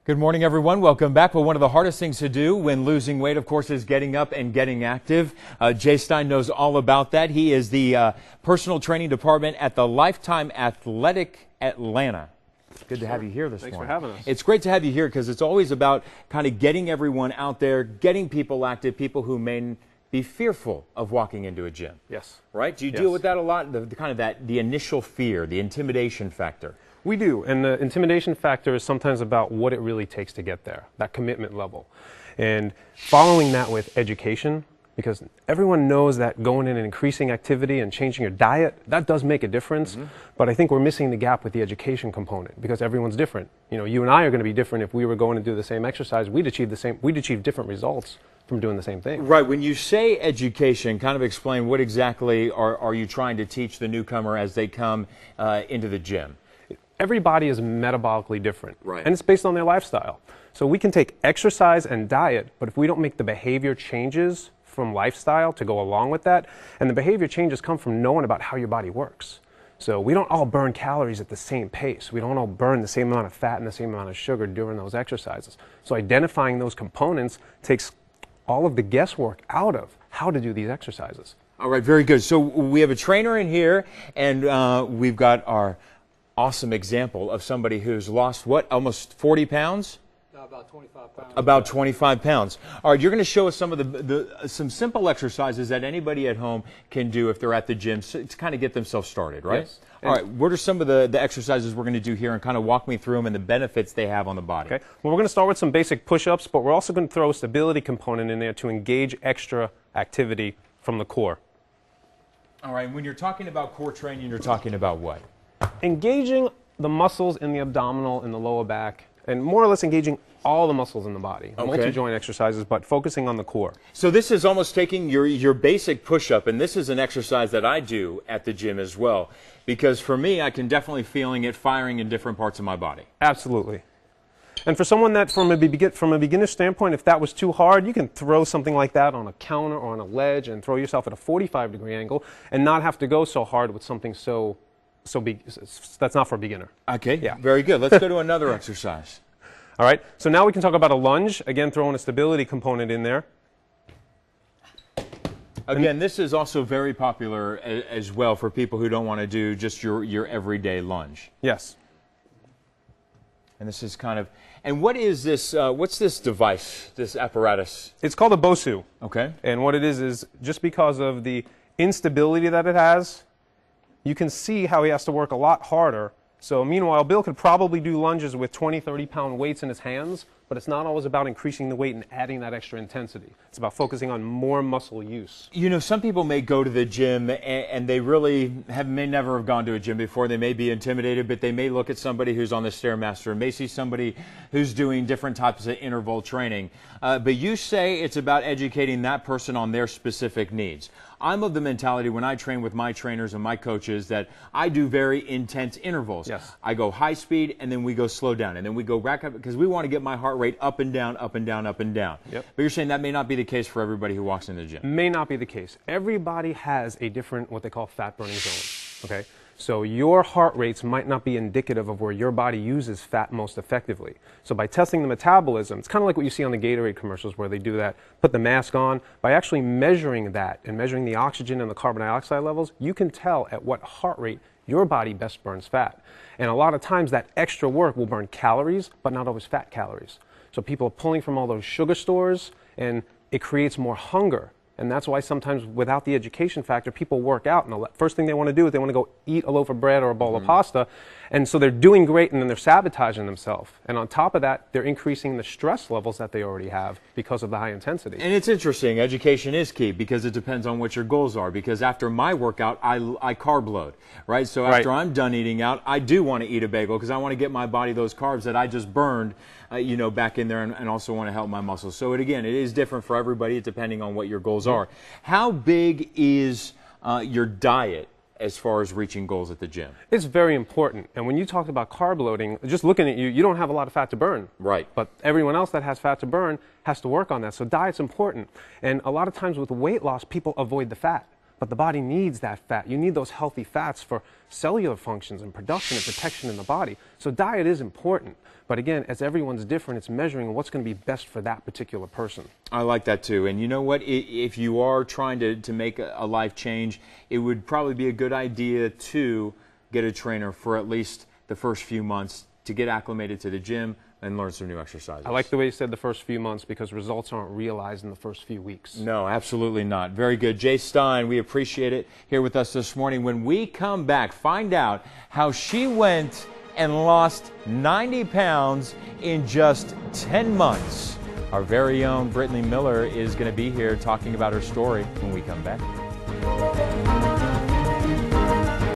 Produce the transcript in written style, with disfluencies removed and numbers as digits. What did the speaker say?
Good morning, everyone. Welcome back. Well, one of the hardest things to do when losing weight, of course, is getting up and getting active. Jay Stein knows all about that. He is the personal training department at the Lifetime Athletic Atlanta. Good to have you here this morning. Thanks for having us. It's great to have you here because it's always about kind of getting everyone out there, getting people active, people who may be fearful of walking into a gym. Yes. Right? Do you deal with that a lot? The initial fear, the intimidation factor. We do, and the intimidation factor is sometimes about what it really takes to get there, that commitment level. And following that with education, because everyone knows that going in and increasing activity and changing your diet, that does make a difference. But I think we're missing the gap with the education component because everyone's different. You know, you and I are going to be different. If we were going to do the same exercise, we'd achieve different results from doing the same thing. Right. When you say education, kind of explain what exactly are you trying to teach the newcomer as they come into the gym? Everybody is metabolically different, right, and it's based on their lifestyle. So we can take exercise and diet, but if we don't make the behavior changes from lifestyle to go along with that, and the behavior changes come from knowing about how your body works. So we don't all burn calories at the same pace. We don't all burn the same amount of fat and the same amount of sugar during those exercises. So identifying those components takes all of the guesswork out of how to do these exercises. All right, very good. So we have a trainer in here, and we've got our awesome example of somebody who's lost, what, almost 40 pounds? No, about 25 pounds. About 25 pounds. All right, you're going to show us some of some simple exercises that anybody at home can do if they're at the gym to kind of get themselves started, right? Yes. All right, what are some of the exercises we're going to do here, and kind of walk me through them and the benefits they have on the body? Okay. Well, we're going to start with some basic push-ups, but we're also going to throw a stability component in there to engage extra activity from the core. All right, when you're talking about core training, you're talking about what? Engaging the muscles in the abdominal and the lower back, and more or less engaging all the muscles in the body. Okay. Multi-joint exercises, but focusing on the core. So this is almost taking your basic push-up, and this is an exercise that I do at the gym as well, because for me, I can definitely feeling it firing in different parts of my body. Absolutely. And for someone that, from a beginner standpoint, if that was too hard, you can throw something like that on a counter or on a ledge and throw yourself at a 45-degree angle and not have to go so hard with something that's not for a beginner. Okay, yeah. Very good. Let's go to another exercise. All right, so now we can talk about a lunge, again throwing a stability component in there. Again, this is also very popular as well for people who don't want to do just your everyday lunge. Yes. And this is kind of, and what is this, what's this device, this apparatus? It's called a BOSU. Okay. And what it is just because of the instability that it has, you can see how he has to work a lot harder. So meanwhile, Bill could probably do lunges with 20, 30-pound weights in his hands, but it's not always about increasing the weight and adding that extra intensity. It's about focusing on more muscle use. You know, some people may go to the gym and they really may never have gone to a gym before. They may be intimidated, but they may look at somebody who's on the Stairmaster and may see somebody who's doing different types of interval training. But you say it's about educating that person on their specific needs. I'm of the mentality when I train with my trainers and my coaches that I do very intense intervals. Yes. I go high speed and then we go slow down and then we go back up because we want to get my heart rate up and down, up and down, up and down. Yep. But you're saying that may not be the case for everybody who walks in the gym. May not be the case. Everybody has a different, what they call fat burning zone. Okay? So your heart rates might not be indicative of where your body uses fat most effectively. So by testing the metabolism, it's kind of like what you see on the Gatorade commercials where they do that, put the mask on. By actually measuring that and measuring the oxygen and the carbon dioxide levels, you can tell at what heart rate your body best burns fat. And a lot of times that extra work will burn calories, but not always fat calories. So people are pulling from all those sugar stores, and it creates more hunger. And that's why sometimes without the education factor, people work out, and the first thing they want to do is they want to go eat a loaf of bread or a bowl of pasta. And so they're doing great, and then they're sabotaging themselves. And on top of that, they're increasing the stress levels that they already have because of the high intensity. And it's interesting. Education is key because it depends on what your goals are. Because after my workout, I carb load, right? So after I'm done eating out, I do want to eat a bagel because I want to get my body those carbs that I just burned, back in there, and also want to help my muscles. So it is different for everybody depending on what your goals are. How big is your diet as far as reaching goals at the gym? It's very important. And when you talk about carb loading, just looking at you, you don't have a lot of fat to burn. Right. But everyone else that has fat to burn has to work on that. So diet's important. And a lot of times with weight loss, people avoid the fat. But the body needs that fat. You need those healthy fats for cellular functions and production and protection in the body. So diet is important. But again, as everyone's different, it's measuring what's going to be best for that particular person. I like that too. And you know what? If you are trying to make a life change, it would probably be a good idea to get a trainer for at least the first few months to get acclimated to the gym and learn some new exercises. I like the way you said the first few months, because results aren't realized in the first few weeks. No, absolutely not. Very good. Jay Stein, we appreciate it here with us this morning. When we come back, find out how she went and lost 90 pounds in just 10 months. Our very own Brittany Miller is going to be here talking about her story when we come back.